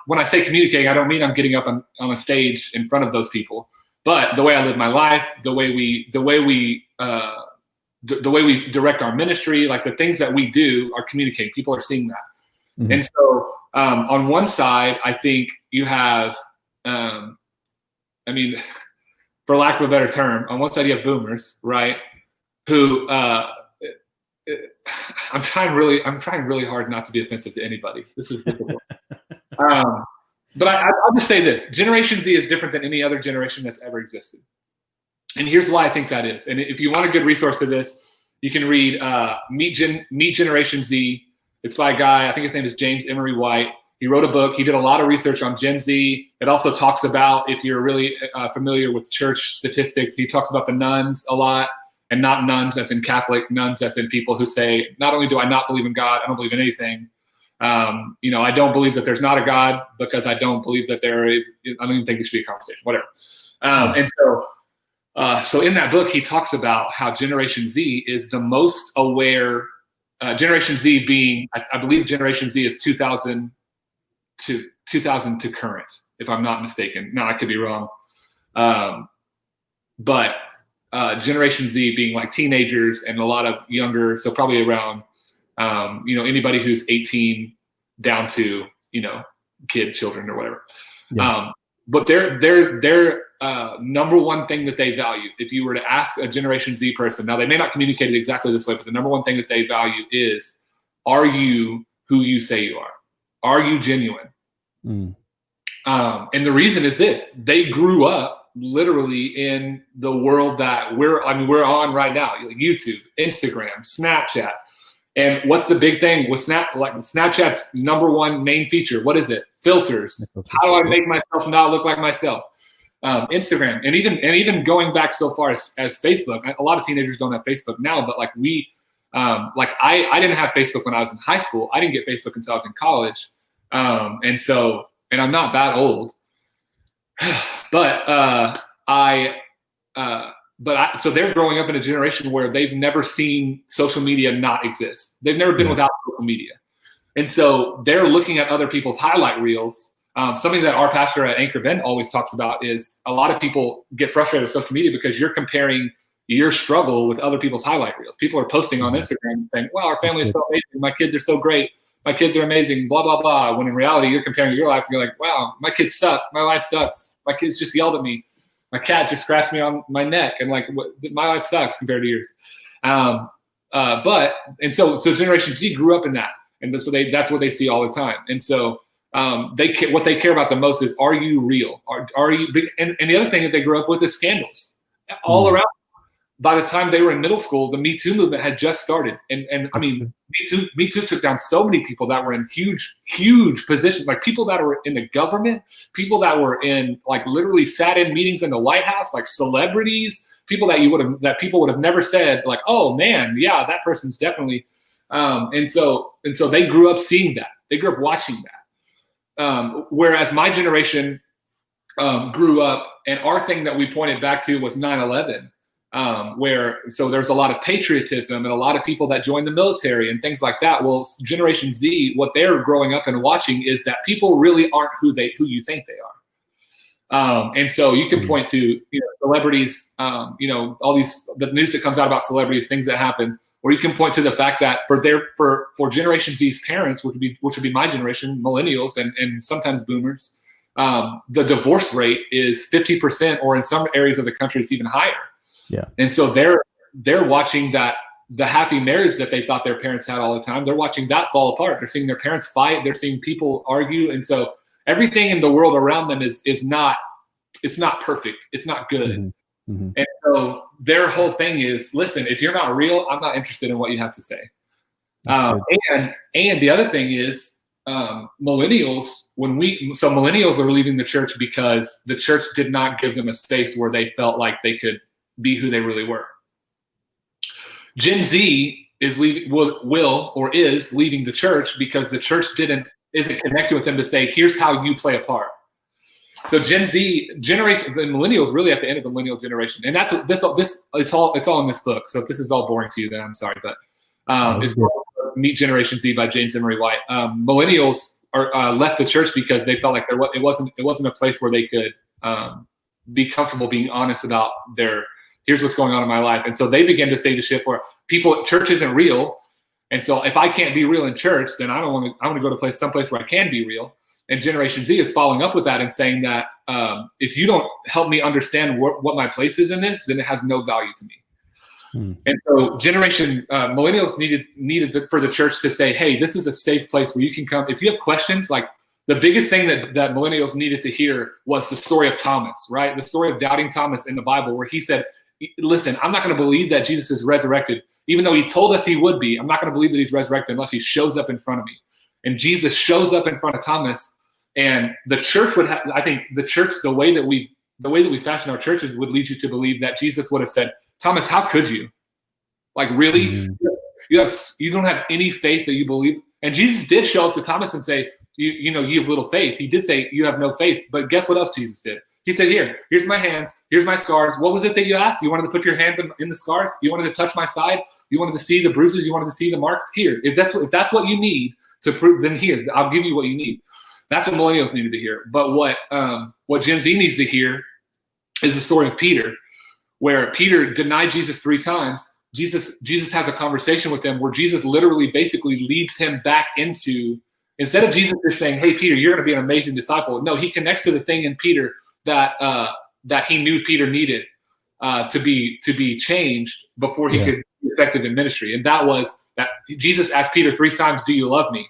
when I say communicating, I don't mean I'm getting up on a stage in front of those people, but the way I live my life, the way we direct our ministry, like the things that we do are communicating. People are seeing that. Mm-hmm. And so on one side, I think you have, for lack of a better term, on one side you have boomers, right? Who, I'm trying really hard not to be offensive to anybody. This is difficult. But I'll just say this: Generation Z is different than any other generation that's ever existed. And here's why I think that is. And if you want a good resource to this, you can read Meet Generation Z. It's by a guy, I think his name is James Emery White. He wrote a book. He did a lot of research on Gen Z. It also talks about, if you're really familiar with church statistics, he talks about the nuns a lot. And not nuns as in Catholic, nuns as in people who say, not only do I not believe in God, I don't believe in anything. I don't believe that there's not a God because I don't believe that there is. I don't even think it should be a conversation, whatever. And so in that book, he talks about how Generation Z is the most aware. Generation Z being, I believe Generation Z is 2000 to current, if I'm not mistaken. No, I could be wrong. But Generation Z being like teenagers and a lot of younger, so probably around, anybody who's 18 down to, children or whatever. Yeah. But their number one thing that they value, if you were to ask a Generation Z person, now they may not communicate it exactly this way, but the number one thing that they value is, are you who you say you are? Are you genuine? Mm. And the reason is this: they grew up literally in the world that we're on right now, like YouTube, Instagram, Snapchat. And what's the big thing with Snapchat's number one main feature? What is it? Filters. How do I make myself not look like myself? Instagram, and even going back so far as Facebook. A lot of teenagers don't have Facebook now, but like I didn't have Facebook when I was in high school. I didn't get Facebook until I was in college, and I'm not that old, but so they're growing up in a generation where they've never seen social media not exist. They've never been without social media. And so they're looking at other people's highlight reels. Something that our pastor at Anchor Bend always talks about is a lot of people get frustrated with social media because you're comparing your struggle with other people's highlight reels. People are posting on Instagram saying, well, our family is so amazing. My kids are so great. My kids are amazing, blah, blah, blah. When in reality, you're comparing your life and you're like, wow, my kids suck. My life sucks. My kids just yelled at me. My cat just scratched me on my neck. And like, my life sucks compared to yours. So Generation Z grew up in that. And so that's what they see all the time. And so what they care about the most is, are you real? Are you? And the other thing that they grew up with is scandals all around. By the time they were in middle school, the Me Too movement had just started. And I mean, Me Too took down so many people that were in huge positions, like people that were in the government, people that were in like literally sat in meetings in the White House, like celebrities, people that people would have never said like, oh man, yeah, that person's definitely. And so they grew up seeing that. They grew up watching that. Whereas my generation grew up, and our thing that we pointed back to was 9/11. So there's a lot of patriotism and a lot of people that join the military and things like that. Well, Generation Z, what they're growing up and watching is that people really aren't who you think they are. And so you can point to celebrities, all the news that comes out about celebrities, things that happen, or you can point to the fact that for Generation Z's parents, which would be my generation, millennials and sometimes boomers, the divorce rate is 50%, or in some areas of the country it's even higher. Yeah. And so they're watching that the happy marriage that they thought their parents had all the time, they're watching that fall apart. They're seeing their parents fight. They're seeing people argue. And so everything in the world around them is not perfect. It's not good. Mm-hmm. Mm-hmm. And so their whole thing is, listen, if you're not real, I'm not interested in what you have to say. And the other thing is, millennials are leaving the church because the church did not give them a space where they felt like they could be who they really were. Gen Z is leaving, is leaving the church because the church isn't connected with them to say, here's how you play a part. So Gen Z generation, the millennials, really at the end of the millennial generation, and that's it's all in this book. So if this is all boring to you, then I'm sorry, but it's called Meet Generation Z by James Emery White. Millennials left the church because they felt like it wasn't a place where they could be comfortable being honest about here's what's going on in my life. And so they began to say the shift where church isn't real. And so if I can't be real in church, then I want to go to someplace where I can be real. And Generation Z is following up with that and saying that if you don't help me understand what my place is in this, then it has no value to me. And so millennials needed for the church to say, hey, this is a safe place where you can come. If you have questions, like the biggest thing that millennials needed to hear was the story of Thomas, right? The story of doubting Thomas in the Bible, where he said, listen, I'm not going to believe that Jesus is resurrected. Even though he told us he would be, I'm not going to believe that he's resurrected unless he shows up in front of me. And Jesus shows up in front of Thomas, and the church would have, I think the church, the way that we fashion our churches would lead you to believe that Jesus would have said, Thomas, how could you? Like, really? You don't have any faith that you believe? And Jesus did show up to Thomas and say, you have little faith. He did say you have no faith, but guess what else Jesus did? He said, here's my hands, here's my scars. What was it that you asked? You wanted to put your hands in the scars? You wanted to touch my side? You wanted to see the bruises? You wanted to see the marks? Here, if that's what you need to prove, then here, I'll give you what you need. That's what millennials needed to hear. But what Gen Z needs to hear is the story of Peter, where Peter denied Jesus 3 times. Jesus has a conversation with him where Jesus literally basically leads him back into, instead of Jesus just saying, hey, Peter, you're going to be an amazing disciple. No, he connects to the thing in Peter that he knew Peter needed to be changed before he could be effective in ministry. And that was that Jesus asked Peter 3 times, do you love me?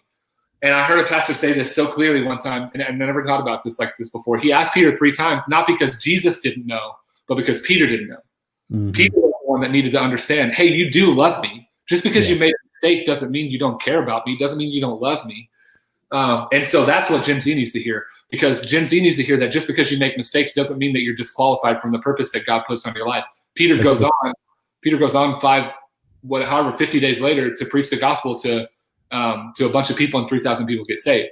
And I heard a pastor say this so clearly one time, and I never thought about this like this before. He asked Peter 3 times, not because Jesus didn't know, but because Peter didn't know. Mm-hmm. Peter was the one that needed to understand, hey, you do love me. Just because you made a mistake doesn't mean you don't care about me, doesn't mean you don't love me. And so that's what Gen Z needs to hear, because Gen Z needs to hear that just because you make mistakes doesn't mean that you're disqualified from the purpose that God puts on your life. Peter goes on 50 days later to preach the gospel to a bunch of people, and 3,000 people get saved.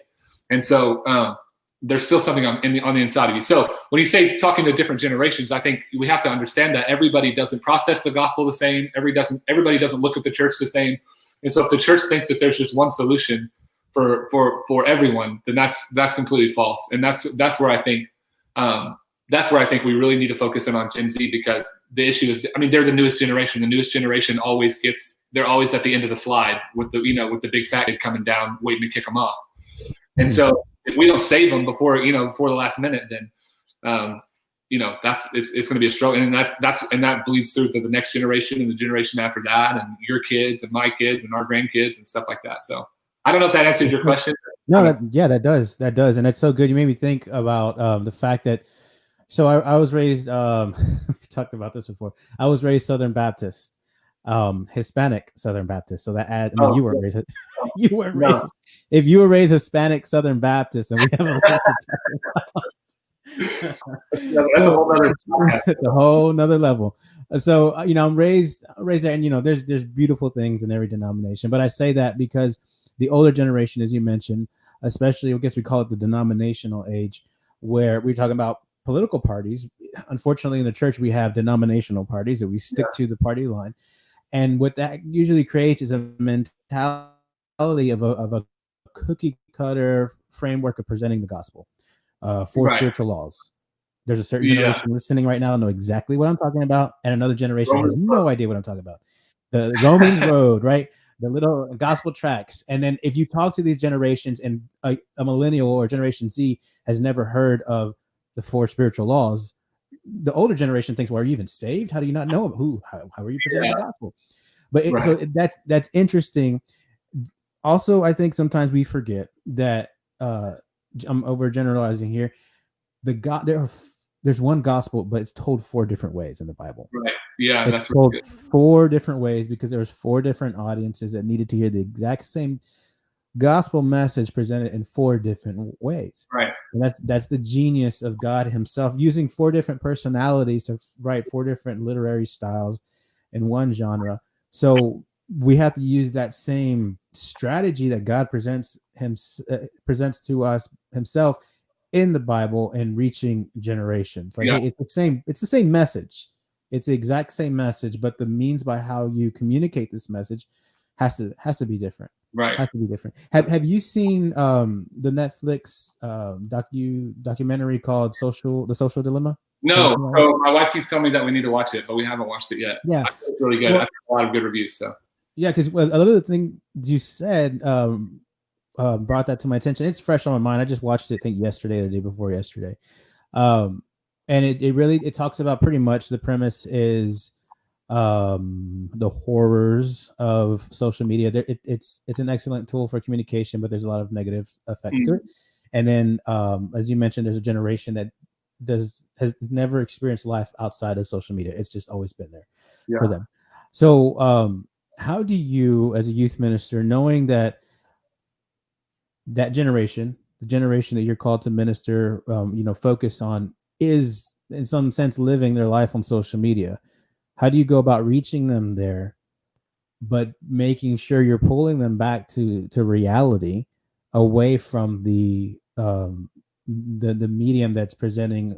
And so there's still something on the inside of you. So when you say talking to different generations, I think we have to understand that everybody doesn't process the gospel the same. Everybody doesn't look at the church the same. And so if the church thinks that there's just one solution for everyone, then that's completely false. And that's where I think we really need to focus in on Gen Z, because the issue is, I mean, they're the newest generation. The newest generation they're always at the end of the slide with the big fat kid coming down, waiting to kick them off. And so if we don't save them before the last minute, then it's going to be a struggle. And that bleeds through to the next generation and the generation after that, and your kids and my kids and our grandkids and stuff like that. So I don't know if that answers your question. No, that does. And that's so good. You made me think about the fact that, so I was raised, we talked about this before. I was raised Southern Baptist, Hispanic Southern Baptist. So you weren't raised. You weren't raised. If you were raised Hispanic Southern Baptist, then we have a lot to talk about. It's a whole nother level. So I'm raised there, and there's beautiful things in every denomination. But I say that because the older generation, as you mentioned, especially, I guess we call it the denominational age, where we're talking about political parties. Unfortunately, in the church, we have denominational parties that we stick to the party line. And what that usually creates is a mentality of a cookie cutter framework of presenting the gospel, spiritual laws. There's a certain generation listening right now know exactly what I'm talking about, and another generation has no idea what I'm talking about. The Romans Road, right? The little gospel tracks. And then if you talk to these generations, and a millennial or Generation Z has never heard of the 4 spiritual laws, the older generation thinks, well, are you even saved? How do you not know how are you presenting the gospel? But so that's interesting. Also, I think sometimes we forget that I'm overgeneralizing here. There's one gospel, but it's told 4 different ways in the Bible. Right. Yeah, it's told 4 different ways because there's 4 different audiences that needed to hear the exact same gospel message presented in 4 different ways. Right. And that's the genius of God himself, using 4 different personalities to write 4 different literary styles in one genre. So we have to use that same strategy that God presents to us himself in the Bible and reaching generations. It's the same message. It's the exact same message, but the means by how you communicate this message has to be different. Right. Has to be different. Have you seen the Netflix documentary called The Social Dilemma? No. So my wife keeps telling me that we need to watch it, but we haven't watched it yet. Yeah. I think it's really good. I think a lot of good reviews. So yeah, because a lot of the things you said brought that to my attention. It's fresh on my mind. I just watched it, I think yesterday or the day before yesterday. And it really talks about, pretty much the premise is the horrors of social media. It's an excellent tool for communication, but there's a lot of negative effects to it. And then, as you mentioned, there's a generation that has never experienced life outside of social media. It's just always been there for them. So how do you, as a youth minister, knowing that generation, the generation that you're called to minister, focus on, is in some sense living their life on social media, how do you go about reaching them there, but making sure you're pulling them back to reality, away from the medium that's presenting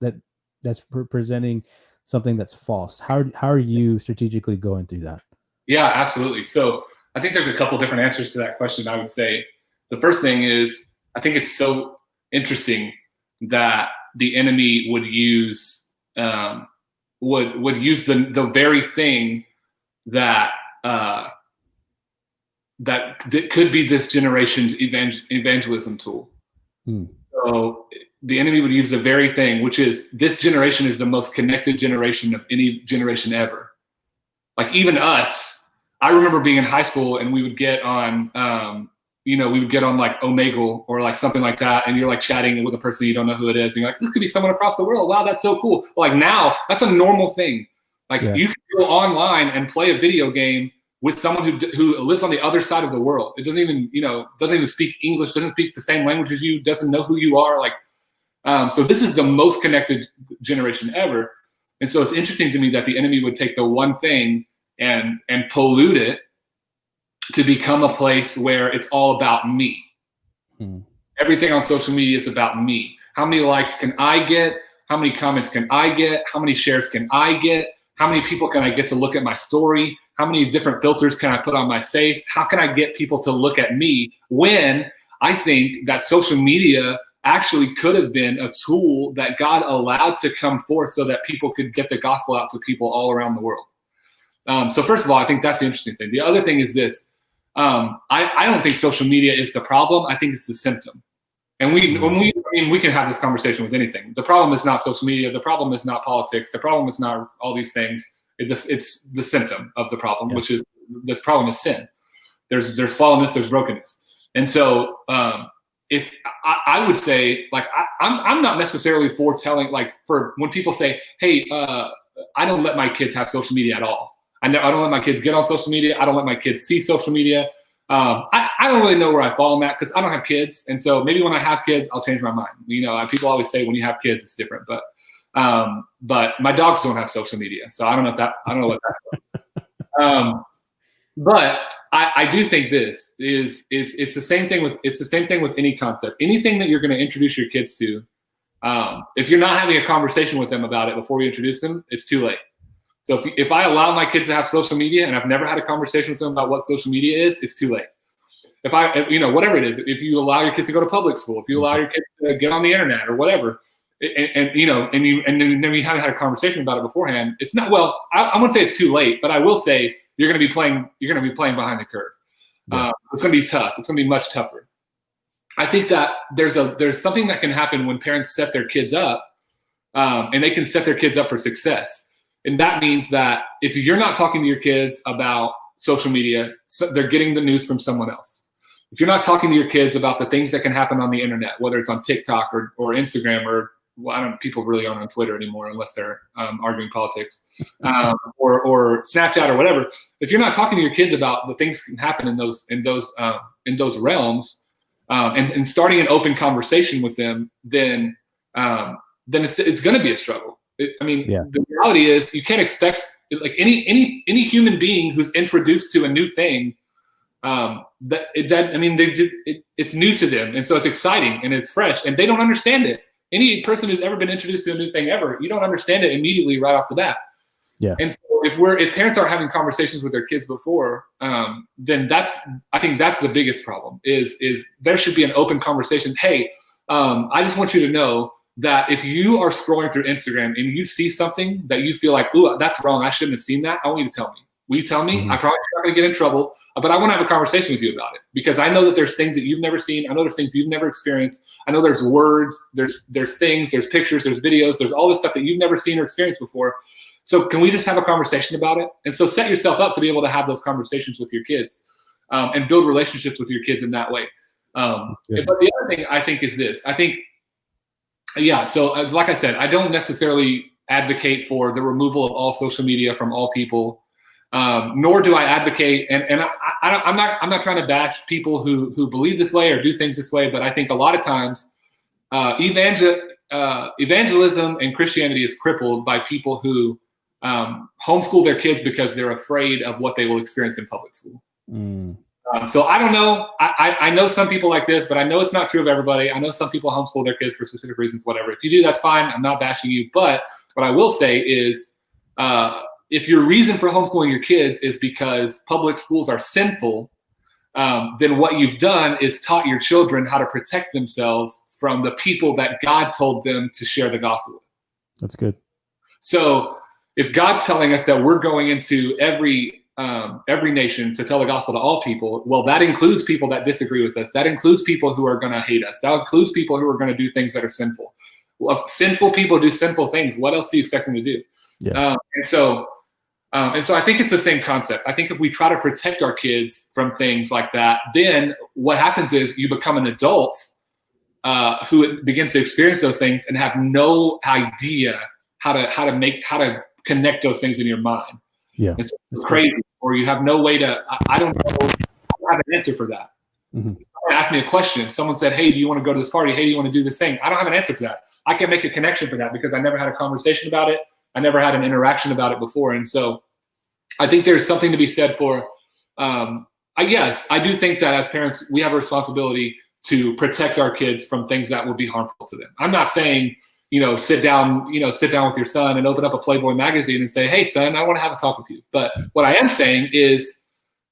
that's presenting something that's false? How are you strategically going through that? Yeah, absolutely. So I think there's a couple different answers to that question. I would say the first thing is, I think it's so interesting that the enemy would use the very thing that could be this generation's evangelism tool. So the enemy would use the very thing, which is, this generation is the most connected generation of any generation ever. Like, even us, I remember being in high school and we would get on, we would get on like Omegle or like something like that. And you're like chatting with a person you don't know who it is. And you're like, this could be someone across the world. Wow, that's so cool. Like now, that's a normal thing. Like you can go online and play a video game with someone who lives on the other side of the world. It doesn't even speak English, doesn't speak the same language as you, doesn't know who you are. Like, so this is the most connected generation ever. And so it's interesting to me that the enemy would take the one thing and pollute it to become a place where it's all about me. Everything on social media is about me. How many likes can I get? How many comments can I get? How many shares can I get? How many people can I get to look at my story? How many different filters can I put on my face? How can I get people to look at me, when I think that social media actually could have been a tool that God allowed to come forth so that people could get the gospel out to people all around the world. So first of all, I think that's the interesting thing. The other thing is this. I don't think social media is the problem. I think it's the symptom. And we can have this conversation with anything. The problem is not social media. The problem is not politics. The problem is not all these things. It's the symptom of the problem, which is, this problem is sin. There's fallenness, there's brokenness. And so if I would say, like, I'm not necessarily foretelling, like, for when people say, hey, I don't let my kids have social media at all. I don't let my kids get on social media. I don't let my kids see social media. I don't really know where I fall on that, because I don't have kids. And so maybe when I have kids, I'll change my mind. People always say when you have kids, it's different. But my dogs don't have social media. So I don't know what that's but I do think this is it's the same thing with any concept. Anything that you're going to introduce your kids to, if you're not having a conversation with them about it before you introduce them, it's too late. So if I allow my kids to have social media and I've never had a conversation with them about what social media is, it's too late. If whatever it is, if you allow your kids to go to public school, if you allow your kids to get on the internet or whatever, and then we haven't had a conversation about it beforehand, it's not, well, I wouldn't say it's too late, but I will say you're going to be playing behind the curve. It's going to be tough. It's going to be much tougher. I think that there's something that can happen when parents set their kids up, and they can set their kids up for success. And that means that if you're not talking to your kids about social media, they're getting the news from someone else. If you're not talking to your kids about the things that can happen on the internet, whether it's on TikTok or Instagram, or people really aren't on Twitter anymore unless they're arguing politics, or Snapchat or whatever. If you're not talking to your kids about the things that can happen in those realms, and starting an open conversation with them, then it's going to be a struggle. The reality is, you can't expect, like, any human being who's introduced to a new thing, it's new to them, and so it's exciting and it's fresh, and they don't understand it. Any person who's ever been introduced to a new thing ever, you don't understand it immediately right off the bat. Yeah. And so if parents aren't having conversations with their kids before, then I think that's the biggest problem. Is there should be an open conversation. Hey, I just want you to know that if you are scrolling through Instagram and you see something that you feel like, ooh, that's wrong, I shouldn't have seen that, I want you to tell me. Will you tell me? Mm-hmm. I probably not going to get in trouble, but I want to have a conversation with you about it, because I know that there's things that you've never seen. I know there's things you've never experienced. I know there's words, there's things, there's pictures, there's videos, there's all this stuff that you've never seen or experienced before. So can we just have a conversation about it? And so set yourself up to be able to have those conversations with your kids, and build relationships with your kids in that way. But the other thing I think is this. I think, so like I said, I don't necessarily advocate for the removal of all social media from all people, nor do I advocate, and I'm not trying to bash people who believe this way or do things this way, but I think a lot of times evangelism and Christianity is crippled by people who homeschool their kids because they're afraid of what they will experience in public school. So I don't know. I know some people like this, but I know it's not true of everybody. I know some people homeschool their kids for specific reasons, whatever. If you do, that's fine. I'm not bashing you. But what I will say is, if your reason for homeschooling your kids is because public schools are sinful, then what you've done is taught your children how to protect themselves from the people that God told them to share the gospel with. That's good. So if God's telling us that we're going into every nation to tell the gospel to all people, well, that includes people that disagree with us. That includes people who are going to hate us. That includes people who are going to do things that are sinful. Well, if sinful people do sinful things, what else do you expect them to do? Yeah. And so And so I think it's the same concept. I think if we try to protect our kids from things like that, then what happens is you become an adult who begins to experience those things and have no idea how to connect those things in your mind. Yeah, it's crazy. Or you have no way to. I don't know. I don't have an answer for that. Mm-hmm. Someone asked me a question. Someone said, "Hey, do you want to go to this party? Hey, do you want to do this thing?" I don't have an answer for that. I can't make a connection for that because I never had a conversation about it. I never had an interaction about it before, and so I think there's something to be said for. I do think that as parents, we have a responsibility to protect our kids from things that would be harmful to them. I'm not saying, sit down with your son and open up a Playboy magazine and say, "Hey, son, I want to have a talk with you." But what I am saying is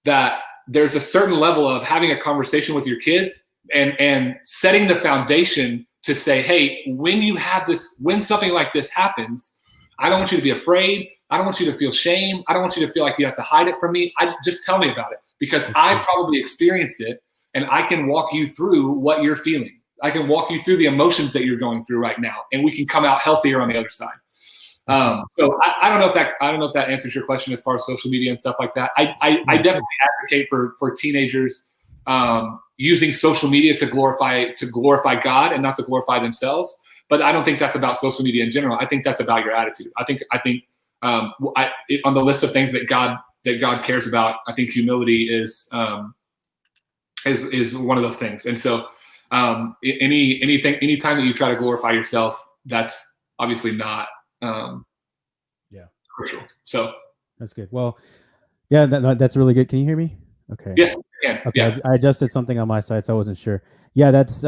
that there's a certain level of having a conversation with your kids and setting the foundation to say, "Hey, when something like this happens, I don't want you to be afraid. I don't want you to feel shame. I don't want you to feel like you have to hide it from me. Just tell me about it because I probably experienced it and I can walk you through what you're feeling. I can walk you through the emotions that you're going through right now, and we can come out healthier on the other side." So I don't know if that answers your question as far as social media and stuff like that. I definitely advocate for teenagers using social media to glorify God and not to glorify themselves. But I don't think that's about social media in general. I think that's about your attitude. I think on the list of things that God cares about, I think humility is one of those things. And so anytime that you try to glorify yourself, that's obviously not crucial. So that's good. Well, yeah, that's really good. Can you hear me? Okay. Yes, I can. Okay. Yeah. I adjusted something on my side, so I wasn't sure. Yeah, that's.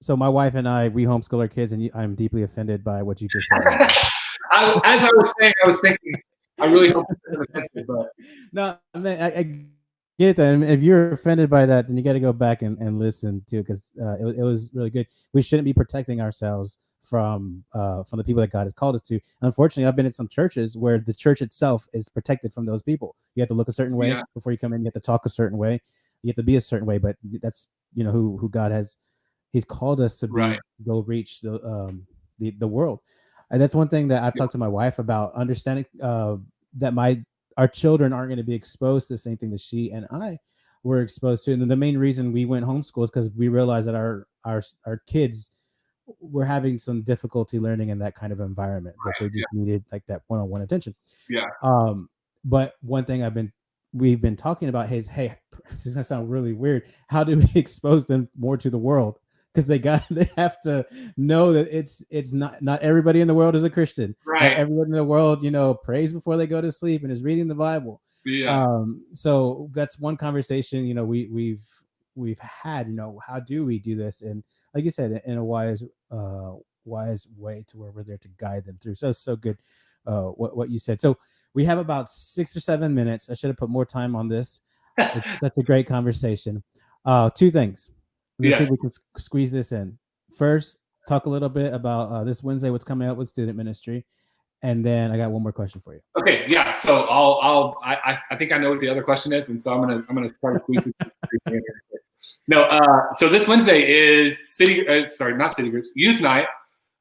So my wife and I, we homeschool our kids, and I'm deeply offended by what you just said. As I was saying, I was thinking, I really hope it's offensive, but no, I mean, I get that. And if you're offended by that, then you got to go back and listen to it because it was really good. We shouldn't be protecting ourselves from the people that God has called us to. Unfortunately, I've been at some churches where the church itself is protected from those people. You have to look a certain way before you come in. You have to talk a certain way. You have to be a certain way. But that's who God has. He's called us to be go reach the world, and that's one thing that I've talked to my wife about, understanding that our children aren't going to be exposed to the same thing that she and I were exposed to. And then the main reason we went homeschool is because we realized that our kids were having some difficulty learning in that kind of environment, that they just needed like that one-on-one attention. Yeah. But one thing we've been talking about is, hey, this is gonna sound really weird. How do we expose them more to the world? Because they have to know that it's not everybody in the world is a Christian. Right. Not everyone in the world, prays before they go to sleep and is reading the Bible. Yeah. So that's one conversation, we've had, how do we do this? And like you said, in a wise way to where we're there to guide them through. So it's so good what you said. So we have about 6 or 7 minutes. I should have put more time on this. It's such a great conversation. Two things. Let's see if we can squeeze this in. First, talk a little bit about this Wednesday, what's coming up with student ministry. And then I got one more question for you. Okay, yeah. So I think I know what the other question is, and so I'm gonna try to squeeze it. No, so this Wednesday is not city groups, youth night.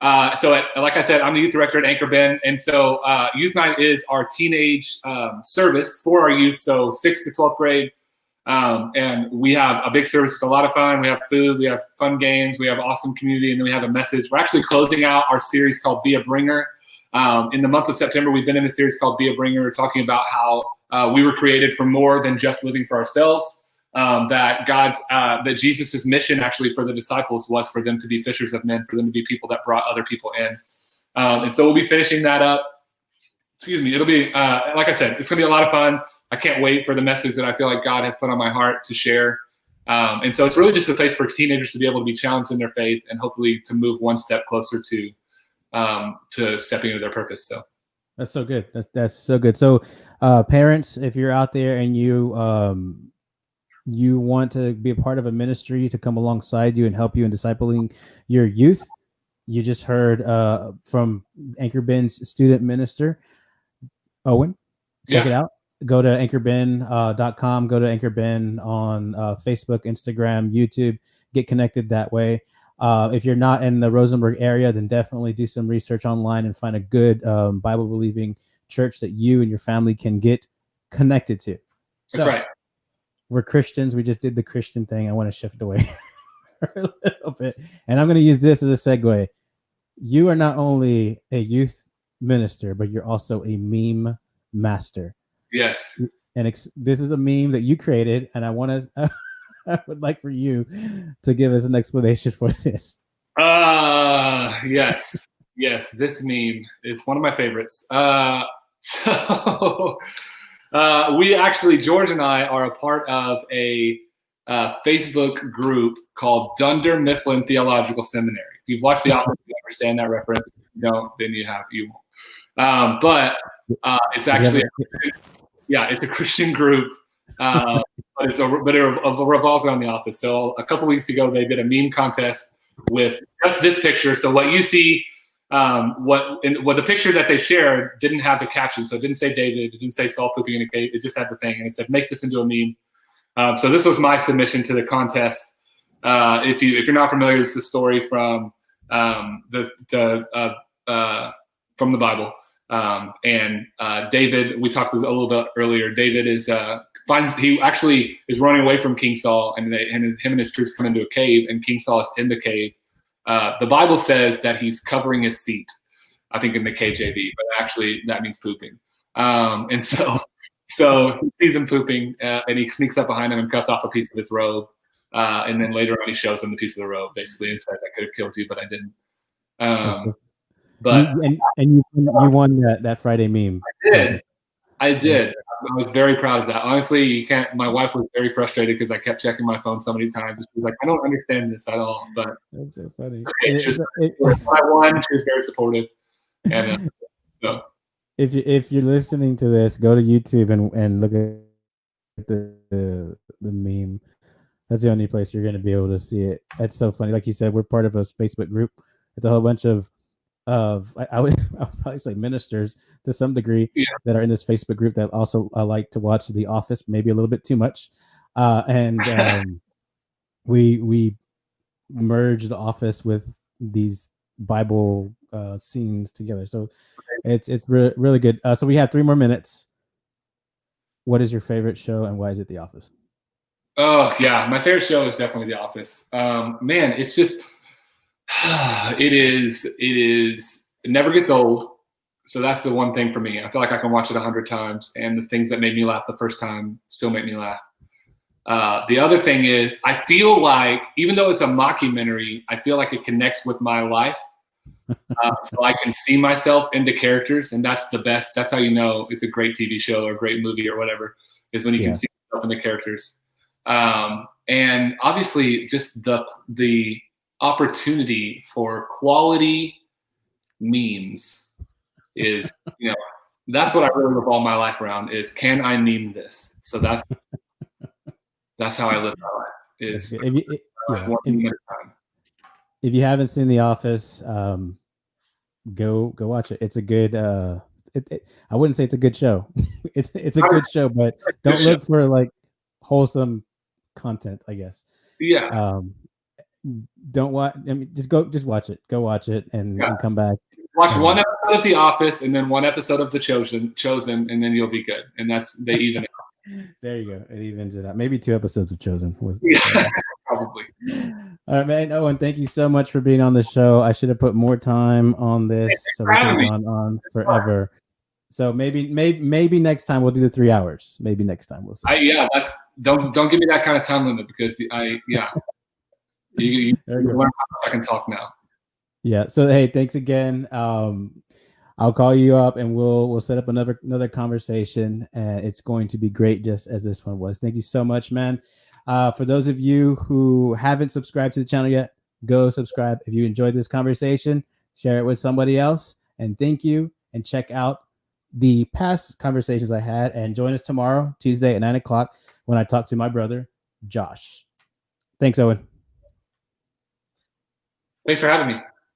Like I said, I'm the youth director at Anchor Bend, and so youth night is our teenage service for our youth, so 6th to 12th grade. And we have a big service. It's a lot of fun. We have food, we have fun games, we have awesome community, and then we have a message. We're actually closing out our series called Be a Bringer. In the month of September, we've been in a series called Be a Bringer, talking about how we were created for more than just living for ourselves. That Jesus' mission actually for the disciples was for them to be fishers of men, for them to be people that brought other people in. And so we'll be finishing that up. Excuse me. It'll be, like I said, it's going to be a lot of fun. I can't wait for the message that I feel like God has put on my heart to share. And so it's really just a place for teenagers to be able to be challenged in their faith and hopefully to move one step closer to stepping into their purpose. So that's so good. That's so good. So parents, if you're out there and you want to be a part of a ministry to come alongside you and help you in discipling your youth, you just heard from Anchor Bend's student minister, Owen. Check it out. Go to anchorbend.com. Go to Anchor Bend on Facebook, Instagram, YouTube. Get connected that way. If you're not in the Rosenberg area, then definitely do some research online and find a good Bible-believing church that you and your family can get connected to. That's right. We're Christians. We just did the Christian thing. I want to shift away for a little bit. And I'm going to use this as a segue. You are not only a youth minister, but you're also a meme master. Yes. And this is a meme that you created, and I would like for you to give us an explanation for this. Yes. Yes, this meme is one of my favorites. We actually, George and I are a part of a Facebook group called Dunder Mifflin Theological Seminary. If you've watched The Office, you understand that reference. If you don't, then you won't. But it's actually, it's a Christian group, but it revolves around The Office. So a couple weeks ago, they did a meme contest with just this picture. So what you see, what the picture that they shared didn't have the caption. So it didn't say David, it didn't say Saul pooping in a cave. It just had the thing, and it said, "Make this into a meme." So this was my submission to the contest. If you're not familiar, this is a story from the Bible. And David, we talked a little bit earlier. David he actually is running away from King Saul, and him and his troops come into a cave, and King Saul is in the cave. The Bible says that he's covering his feet, I think in the KJV, but actually that means pooping. And so he sees him pooping, and he sneaks up behind him and cuts off a piece of his robe. And then later on, he shows him the piece of the robe, basically, and says, "I could have killed you, but I didn't." But you won that Friday meme. I did. I was very proud of that. Honestly, you can't. My wife was very frustrated because I kept checking my phone so many times. She was like, "I don't understand this at all." But that's so funny. I won. She was very supportive, and so. If you're listening to this, go to YouTube and look at the meme. That's the only place you're going to be able to see it. That's so funny. Like you said, we're part of a Facebook group. It's a whole bunch of I would probably say ministers to some degree that are in this Facebook group that also like to watch The Office, maybe a little bit too much. And we merge The Office with these Bible scenes together. So it's really good. So we have 3 more minutes. What is your favorite show, and why is it The Office? Oh yeah, my favorite show is definitely The Office. Man, it's just it never gets old. So that's the one thing for me. I feel like I can watch it 100 times, and the things that made me laugh the first time still make me laugh. The other thing is, I feel like, even though it's a mockumentary, I feel like it connects with my life. So I can see myself in the characters, and that's the best. That's how you know it's a great TV show or a great movie or whatever, is when you can see yourself in the characters. And obviously, just the opportunity for quality memes is, that's what I really revolve my life around, is, can I meme this? So that's how I live my life. Is if you haven't seen The Office, go watch it. It's a good I wouldn't say it's a good show. it's a good show, but don't look for like wholesome content, I guess. Don't watch. I mean, just watch it. Go watch it and come back. Watch one episode of The Office and then one episode of The Chosen, and then you'll be good. And they even it. There you go. It evens it out. Maybe 2 episodes of Chosen was probably. All right, man. Owen, thank you so much for being on the show. I should have put more time on this, so we could have gone on forever. So maybe next time we'll do the 3 hours. Maybe next time we'll see. Don't give me that kind of time limit, because you learn how much I can talk now. Yeah. So hey, thanks again. I'll call you up and we'll set up another conversation, and it's going to be great, just as this one was. Thank you so much, man. For those of you who haven't subscribed to the channel yet, go subscribe. If you enjoyed this conversation, share it with somebody else. And thank you. And check out the past conversations I had, and join us tomorrow, Tuesday at 9:00, when I talk to my brother, Josh. Thanks, Owen. Thanks for having me.